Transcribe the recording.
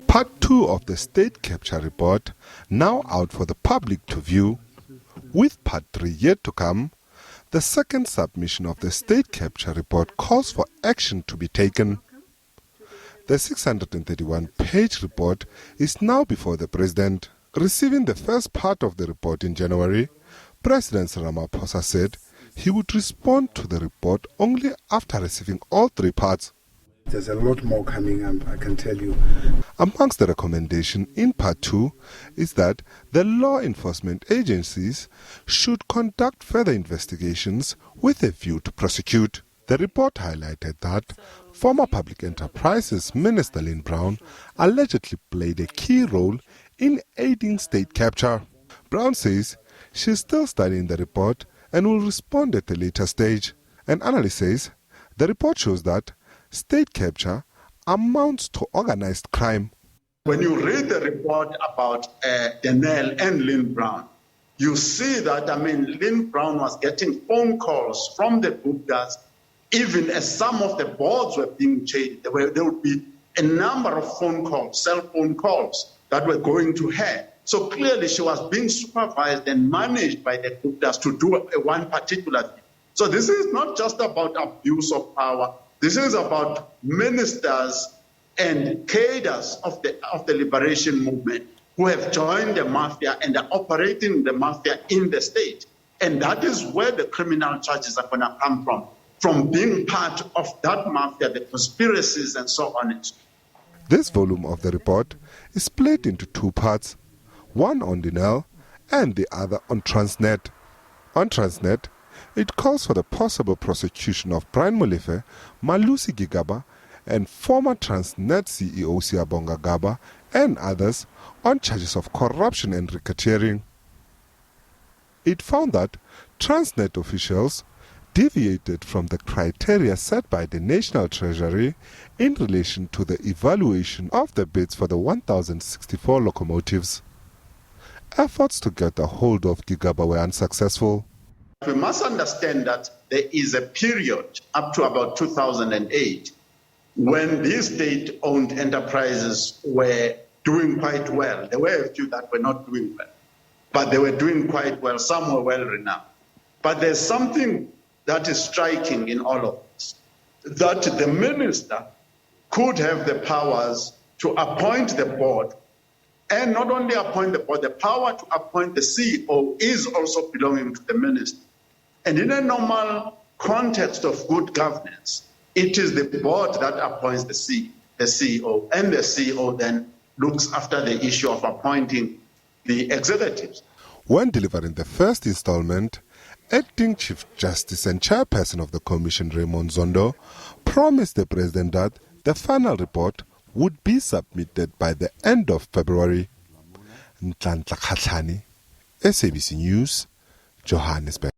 Part 2 of the state capture report now out for the public to view. With Part 3 yet to come, the second submission of the state capture report calls for action to be taken. The 631-page report is now before the President. Receiving the first part of the report in January, President Ramaphosa said he would respond to the report only after receiving all three parts. There's a lot more coming, I can tell you. Amongst the recommendation in Part 2 is that the law enforcement agencies should conduct further investigations with a view to prosecute. The report highlighted that former Public Enterprises Minister Lynne allegedly played a key role in aiding state capture. Brown says she is still studying the report and will respond at a later stage. An analyst says the report shows that state capture amounts to organized crime. When you read the report about Denel and Lynne, you see that, Lynne was getting phone calls from the Guptas, even as some of the boards were being changed. There would be a number of phone calls, cell phone calls, that were going to her. So clearly she was being supervised and managed by the Guptas to do one particular thing. So this is not just about abuse of power. This is about ministers and cadres of the liberation movement who have joined the mafia and are operating the mafia in the state. And that is where the criminal charges are going to come from being part of that mafia, the conspiracies and so on. This volume of the report is split into two parts, one on Denel and the other on Transnet. On Transnet, it calls for the possible prosecution of Molefe, Malusi Gigaba, and former Transnet CEO Gigaba and others on charges of corruption and racketeering. It found that Transnet officials deviated from the criteria set by the National Treasury in relation to the evaluation of the bids for the 1,064 locomotives. Efforts to get a hold of Gigaba were unsuccessful. We must understand that there is a period up to about 2008 when these state-owned enterprises were doing quite well. There were a few that were not doing well, but they were doing quite well. Some were well-renowned. But there's something that is striking in all of this, that the minister could have the powers to appoint the board, and not only appoint the board, the power to appoint the CEO is also belonging to the minister. And in a normal context of good governance, it is the board that appoints the CEO, and the CEO then looks after the issue of appointing the executives. When delivering the first installment, Acting Chief Justice and Chairperson of the Commission, Raymond Zondo, promised the President that the final report would be submitted by the end of February. SABC News, Johannesburg.